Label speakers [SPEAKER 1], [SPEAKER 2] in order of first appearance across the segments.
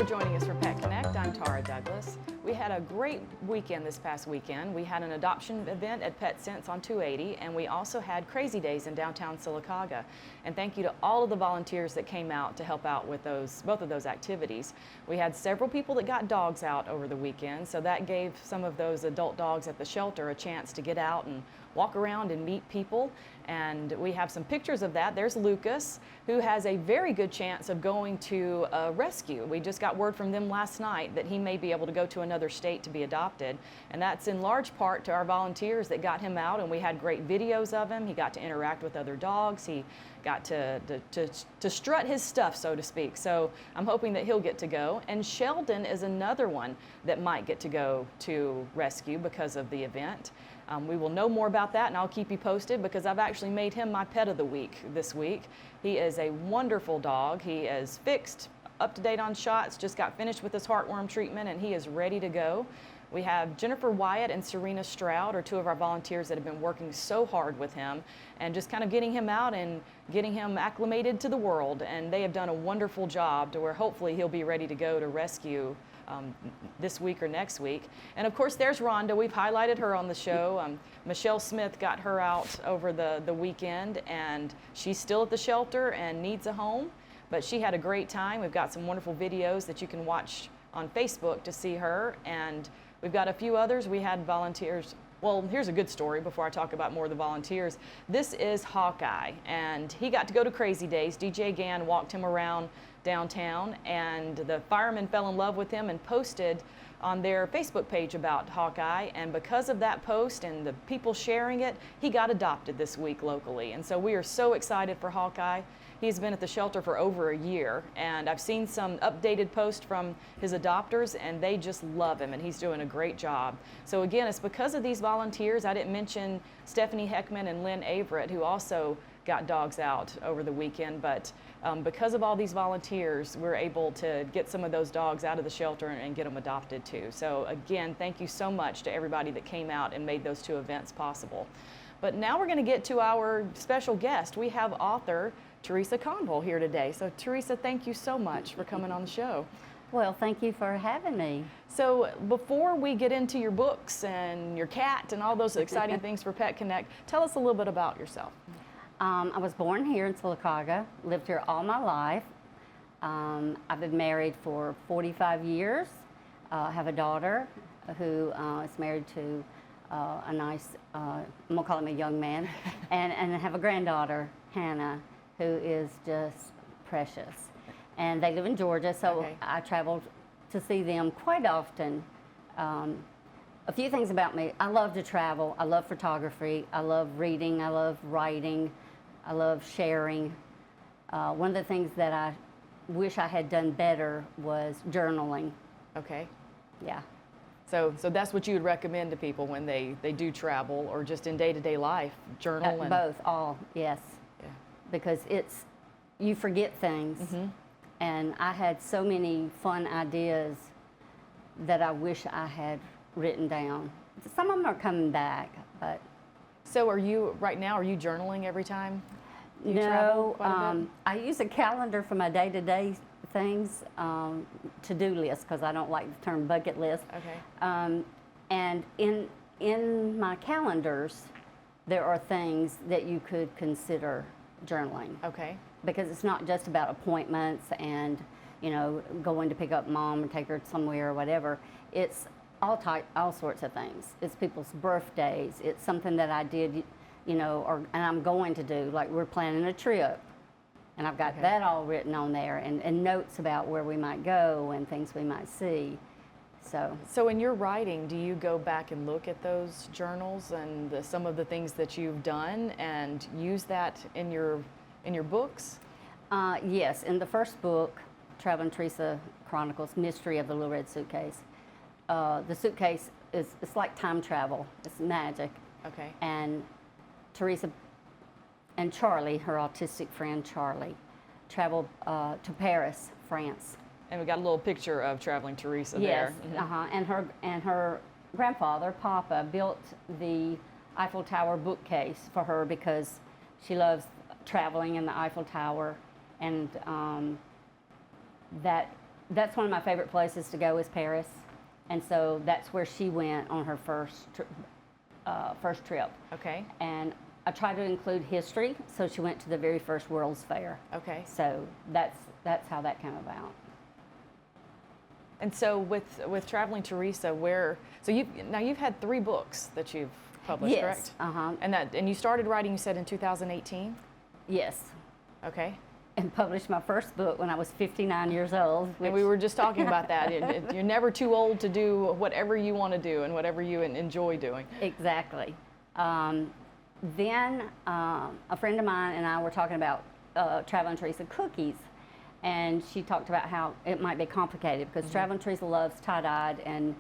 [SPEAKER 1] for joining us for Pet Connect. I'm Tara Douglas. We had a great weekend this past weekend. We had an adoption event at Pet Sense on 280, and we also had Crazy Days in downtown Sylacauga. And thank you to all of the volunteers that came out to help out with both of those activities. We had several people that got dogs out over the weekend, so that gave some of those adult dogs at the shelter a chance to get out and walk around and meet people. And we have some pictures of that. There's Lucas, who has a very good chance of going to a rescue. We just got word from them last night that he may be able to go to another state to be adopted. And that's in large part to our volunteers that got him out, and we had great videos of him. He got to interact with other dogs. He got to strut his stuff, so to speak. So I'm hoping that he'll get to go. And Sheldon is another one that might get to go to rescue because of the event. We will know more about that, and I'll keep you posted because I've actually made him my pet of the week this week. He is a wonderful dog. He is fixed, up to date on shots, just got finished with his heartworm treatment, and he is ready to go. We have Jennifer Wyatt and Serena Stroud are two of our volunteers that have been working so hard with him and just kind of getting him out and getting him acclimated to the world. And they have done a wonderful job to where hopefully he'll be ready to go to rescue this week or next week. And of course, there's Rhonda. We've highlighted her on the show. Michelle Smith got her out over the weekend, and she's still at the shelter and needs a home, but she had a great time. We've got some wonderful videos that you can watch on Facebook to see her, and we've got a few others. We had volunteers. Well, here's a good story before I talk about more of the volunteers. This is Hawkeye, and he got to go to Crazy Days. DJ Gann walked him around downtown, and the firemen fell in love with him and posted on their Facebook page about Hawkeye, and because of that post and the people sharing it, he got adopted this week locally. And so we are so excited for Hawkeye. He's been at the shelter for over a year, and I've seen some updated posts from his adopters, and they just love him, and he's doing a great job. So again, it's because of these volunteers. I didn't mention Stephanie Heckman and Lynn Averett, who also got dogs out over the weekend, but because of all these volunteers, we're able to get some of those dogs out of the shelter and get them adopted too. So again, thank you so much to everybody that came out and made those two events possible. But now we're going to get to our special guest. We have author Teresa Conville here today. So Teresa, thank you so much for coming on the show.
[SPEAKER 2] Well, thank you for having me.
[SPEAKER 1] So before we get into your books and your cat and all those exciting things for Pet Connect, tell us a little bit about yourself.
[SPEAKER 2] I was born here in Sylacauga, lived here all my life. I've been married for 45 years. I have a daughter who is married to a nice, I'm gonna call him a young man, and I have a granddaughter, Hannah, who is just precious. And they live in Georgia, so okay. I traveled to see them quite often. A few things about me: I love to travel, I love photography, I love reading, I love writing, I love sharing. One of the things that I wish I had done better was journaling.
[SPEAKER 1] Okay.
[SPEAKER 2] Yeah.
[SPEAKER 1] So that's what you would recommend to people when they do travel or just in day-to-day life, journal?
[SPEAKER 2] Both, all, yes.
[SPEAKER 1] Yeah.
[SPEAKER 2] Because you forget things. Mm-hmm. And I had so many fun ideas that I wish I had written down. Some of them are coming back, but.
[SPEAKER 1] So right now, are you journaling every time you
[SPEAKER 2] travel?
[SPEAKER 1] No,
[SPEAKER 2] I use a calendar for my day-to-day things, to-do list, because I don't like the term bucket list.
[SPEAKER 1] Okay.
[SPEAKER 2] And in my calendars, there are things that you could consider journaling.
[SPEAKER 1] Okay.
[SPEAKER 2] Because it's not just about appointments and, going to pick up mom and take her somewhere or whatever. It's all sorts of things. It's people's birthdays. It's something that I did, and I'm going to do. Like, we're planning a trip, and I've got that all written on there, and notes about where we might go and things we might see. So
[SPEAKER 1] in your writing, do you go back and look at those journals and some of the things that you've done and use that in your books?
[SPEAKER 2] Yes. In the first book, Traveling Teresa Chronicles, Mystery of the Little Red Suitcase, the suitcase it's like time travel. It's magic.
[SPEAKER 1] Okay.
[SPEAKER 2] And Teresa and Charlie, her autistic friend Charlie, traveled to Paris, France.
[SPEAKER 1] And we got a little picture of Traveling Teresa
[SPEAKER 2] yes,
[SPEAKER 1] there.
[SPEAKER 2] Mm-hmm. And her grandfather, Papa, built the Eiffel Tower bookcase for her because she loves traveling in the Eiffel Tower, and that that's one of my favorite places to go is Paris, and so that's where she went on her first trip.
[SPEAKER 1] Okay.
[SPEAKER 2] And I tried to include history, so she went to the very first World's Fair.
[SPEAKER 1] Okay.
[SPEAKER 2] So that's how that came about.
[SPEAKER 1] And so with Traveling Teresa, you've had 3 books that you've published,
[SPEAKER 2] Yes.
[SPEAKER 1] correct?
[SPEAKER 2] Uh-huh.
[SPEAKER 1] And you started writing, you said, in 2018?
[SPEAKER 2] Yes.
[SPEAKER 1] Okay.
[SPEAKER 2] And published my first book when I was 59 years old.
[SPEAKER 1] And we were just talking about that. You're never too old to do whatever you want to do and whatever you enjoy doing.
[SPEAKER 2] Exactly. Then a friend of mine and I were talking about Traveling Teresa cookies, and she talked about how it might be complicated because Traveling Teresa loves tie-dyed, and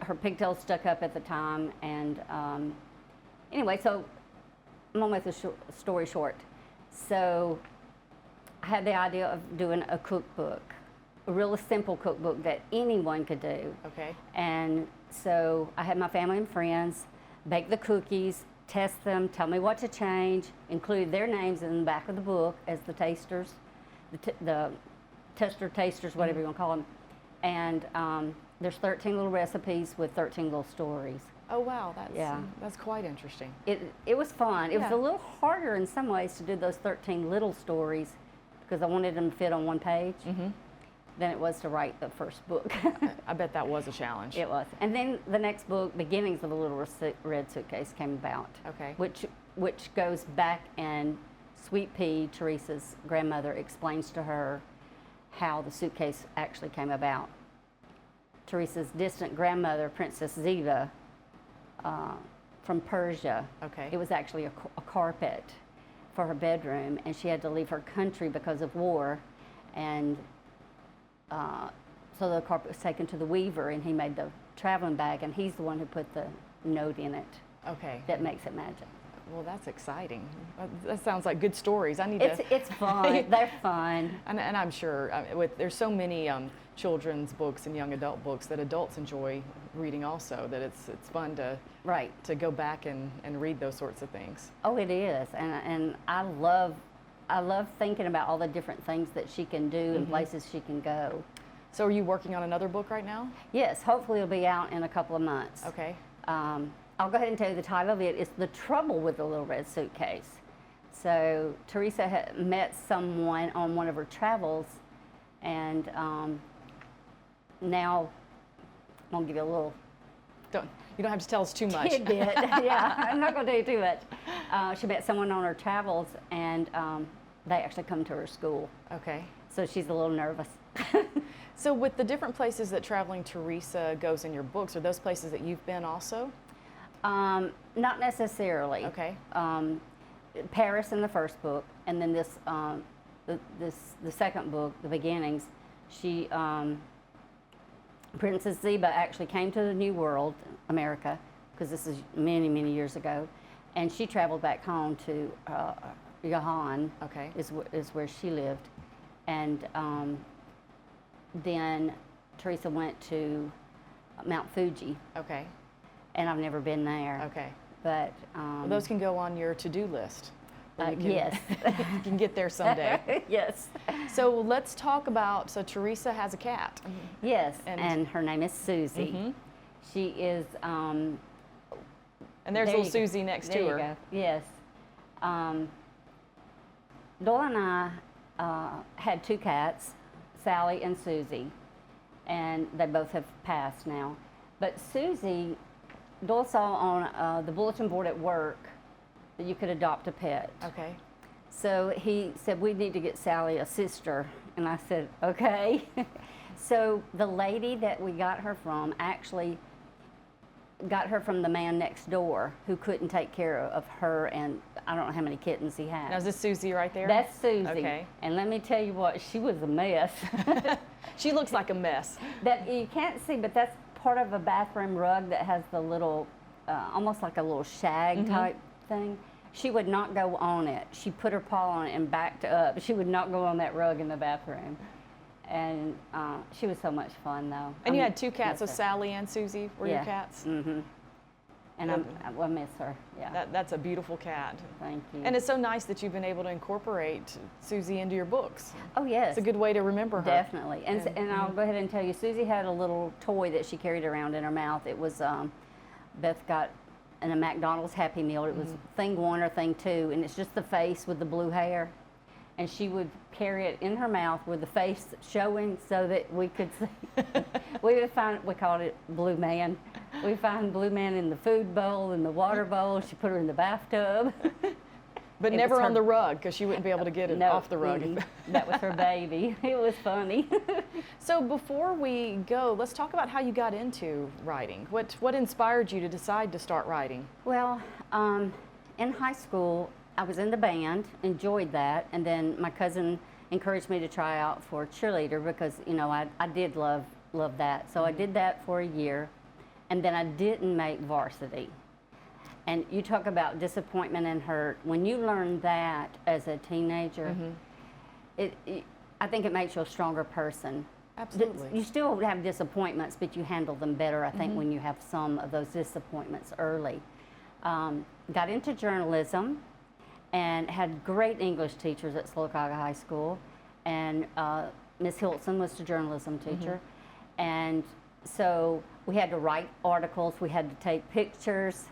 [SPEAKER 2] her pigtails stuck up at the time. And anyway, so I'm gonna make the story short. So I had the idea of doing a cookbook, a really simple cookbook that anyone could do.
[SPEAKER 1] Okay.
[SPEAKER 2] And so I had my family and friends bake the cookies, test them, tell me what to change, include their names in the back of the book as the tasters, the tester tasters, whatever you want to call them. And there's 13 little recipes with 13 little stories.
[SPEAKER 1] Oh wow,
[SPEAKER 2] Yeah.
[SPEAKER 1] That's quite interesting.
[SPEAKER 2] It was fun. It was
[SPEAKER 1] Yeah.
[SPEAKER 2] a little harder in some ways to do those 13 little stories because I wanted them to fit on one page than it was to write the first book.
[SPEAKER 1] I bet that was a challenge.
[SPEAKER 2] It was. And then the next book, Beginnings of a Little Red Suitcase, came about.
[SPEAKER 1] Okay.
[SPEAKER 2] Which goes back, and Sweet Pea, Teresa's grandmother, explains to her how the suitcase actually came about. Teresa's distant grandmother, Princess Ziva, from Persia.
[SPEAKER 1] Okay.
[SPEAKER 2] It was actually a carpet for her bedroom, and she had to leave her country because of war, and so the carpet was taken to the weaver, and he made the traveling bag, and he's the one who put the note in it
[SPEAKER 1] Okay.
[SPEAKER 2] that makes it magic.
[SPEAKER 1] Well, that's exciting. That sounds like good stories. I need
[SPEAKER 2] It's fun. They're fun.
[SPEAKER 1] And I'm sure there's so many children's books and young adult books that adults enjoy reading also, that it's fun
[SPEAKER 2] Right.
[SPEAKER 1] to go back and read those sorts of things.
[SPEAKER 2] Oh, it is, and I love thinking about all the different things that she can do and places she can go.
[SPEAKER 1] So are you working on another book right now?
[SPEAKER 2] Yes, hopefully it'll be out in a couple of months.
[SPEAKER 1] Okay.
[SPEAKER 2] I'll go ahead and tell you the title of it. It's The Trouble with the Little Red Suitcase. So Teresa had met someone on one of her travels, and now I'm gonna give you a little
[SPEAKER 1] You don't have to tell us too much.
[SPEAKER 2] tidbit. Yeah, I'm not gonna do too much. She met someone on her travels, and they actually come to her school.
[SPEAKER 1] Okay.
[SPEAKER 2] So she's a little nervous.
[SPEAKER 1] So with the different places that Traveling Teresa goes in your books, are those places that you've been also?
[SPEAKER 2] Not necessarily.
[SPEAKER 1] Okay.
[SPEAKER 2] Paris in the first book, and then the second book, The Beginnings, she Princess Ziba actually came to the New World, America, because this is many, many years ago, and she traveled back home to Jahan,
[SPEAKER 1] Okay.
[SPEAKER 2] is where she lived, and then Teresa went to Mount Fuji,
[SPEAKER 1] Okay.
[SPEAKER 2] and I've never been there.
[SPEAKER 1] Okay.
[SPEAKER 2] But
[SPEAKER 1] Well, those can go on your to-do list. You can-
[SPEAKER 2] yes.
[SPEAKER 1] You can get there someday.
[SPEAKER 2] Yes.
[SPEAKER 1] So let's talk about, so Teresa has a cat.
[SPEAKER 2] Yes,
[SPEAKER 1] And-
[SPEAKER 2] and her name is Susie.
[SPEAKER 1] Mhm.
[SPEAKER 2] She is.
[SPEAKER 1] And there's
[SPEAKER 2] there
[SPEAKER 1] little
[SPEAKER 2] you go.
[SPEAKER 1] Susie next
[SPEAKER 2] There
[SPEAKER 1] to
[SPEAKER 2] you
[SPEAKER 1] her.
[SPEAKER 2] go. Yes. Doyle and I had 2 cats, Sally and Susie, and they both have passed now. But Susie, Doyle saw on the bulletin board at work that you could adopt a pet.
[SPEAKER 1] Okay.
[SPEAKER 2] So he said, we need to get Sally a sister. And I said, okay. So the lady that we got her from actually got her from the man next door who couldn't take care of her, and I don't know how many kittens he had.
[SPEAKER 1] Now is this Susie right there?
[SPEAKER 2] That's Susie.
[SPEAKER 1] Okay.
[SPEAKER 2] And let me tell you what, she was a mess.
[SPEAKER 1] She looks like a mess.
[SPEAKER 2] That you can't see, but that's part of a bathroom rug that has the little, almost like a little shag type thing. She would not go on it. She put her paw on it and backed up. She would not go on that rug in the bathroom. And she was so much fun, though.
[SPEAKER 1] And you had 2 cats, so Sally and Susie were your
[SPEAKER 2] Yeah.
[SPEAKER 1] cats?
[SPEAKER 2] Mm-hmm. And I miss her. Yeah.
[SPEAKER 1] That's a beautiful cat.
[SPEAKER 2] Thank you.
[SPEAKER 1] And it's so nice that you've been able to incorporate Susie into your books.
[SPEAKER 2] Oh yes.
[SPEAKER 1] It's a good way to remember her.
[SPEAKER 2] Definitely. And I'll go ahead and tell you, Susie had a little toy that she carried around in her mouth. It was Beth got in a McDonald's Happy Meal. It was thing 1 or thing 2, and it's just the face with the blue hair. And she would carry it in her mouth with the face showing so that we could see. We called it Blue Man. We find Blue Man in the food bowl, in the water bowl. She put her in the bathtub.
[SPEAKER 1] But never on the rug, because she wouldn't be able to get it off the rug.
[SPEAKER 2] That was her baby. It was funny.
[SPEAKER 1] So before we go, let's talk about how you got into writing. What inspired you to decide to start writing?
[SPEAKER 2] Well, in high school, I was in the band, enjoyed that, and then my cousin encouraged me to try out for cheerleader because, you know, I did love that. So I did that for a year, and then I didn't make varsity. And you talk about disappointment and hurt. When you learn that as a teenager, I think it makes you a stronger person.
[SPEAKER 1] Absolutely.
[SPEAKER 2] You still have disappointments, but you handle them better, I think, when you have some of those disappointments early. Got into journalism and had great English teachers at Sylacauga High School. And Miss Hilton was the journalism teacher. And so we had to write articles, we had to take pictures,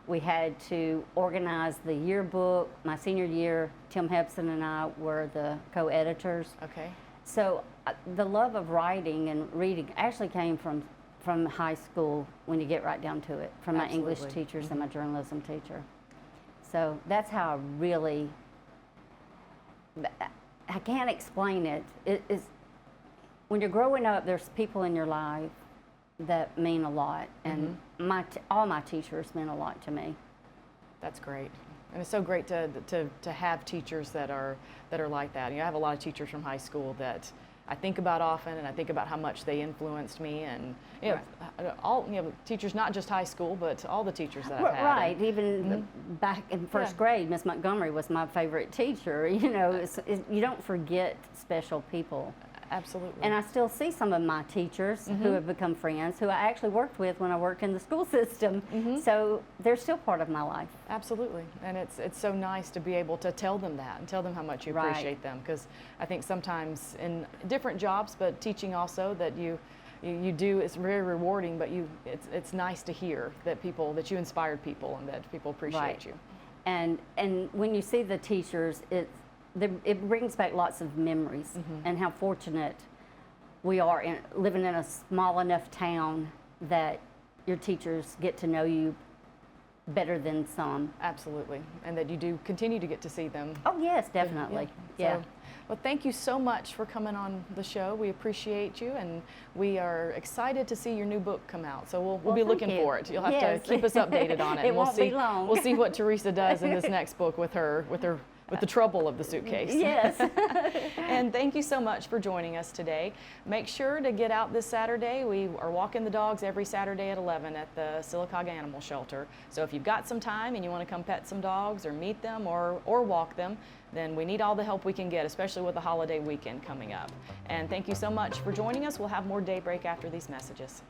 [SPEAKER 2] we had to organize the yearbook. My senior year, Tim Hepson and I were the co-editors.
[SPEAKER 1] Okay.
[SPEAKER 2] So the love of writing and reading actually came from high school when you get right down to it, from my English teachers and my journalism teacher. So that's how I really, I can't explain it. When you're growing up, there's people in your life that mean a lot, and all my teachers meant a lot to me.
[SPEAKER 1] That's great. And it's so great to have teachers that are like that. You know, I have a lot of teachers from high school that I think about often, and I think about how much they influenced me. And you know, teachers, not just high school, but all the teachers that I've had.
[SPEAKER 2] Right. Even back in first grade, Miss Montgomery was my favorite teacher. You know, you don't forget special people.
[SPEAKER 1] Absolutely.
[SPEAKER 2] And I still see some of my teachers who have become friends, who I actually worked with when I worked in the school system. So they're still part of my life.
[SPEAKER 1] Absolutely. And it's so nice to be able to tell them that and tell them how much you appreciate them. Because I think sometimes in different jobs, but teaching also, that you do, it's very rewarding, but it's nice to hear that you inspired people and that people appreciate you.
[SPEAKER 2] And when you see the teachers, it brings back lots of memories and how fortunate we are living in a small enough town that your teachers get to know you better than some.
[SPEAKER 1] Absolutely. And that you do continue to get to see them.
[SPEAKER 2] Oh yes, definitely. Yeah.
[SPEAKER 1] So, well, thank you so much for coming on the show. We appreciate you, and we are excited to see your new book come out. So we'll be looking for it. You'll have to keep us updated on it.
[SPEAKER 2] It won't be long.
[SPEAKER 1] We'll see what Teresa does in this next book with the trouble of the suitcase.
[SPEAKER 2] Yes.
[SPEAKER 1] And thank you so much for joining us today. Make sure to get out this Saturday. We are walking the dogs every Saturday at 11 at the Sylacauga Animal Shelter. So if you've got some time and you want to come pet some dogs or meet them or walk them, then we need all the help we can get, especially with the holiday weekend coming up. And thank you so much for joining us. We'll have more Daybreak after these messages.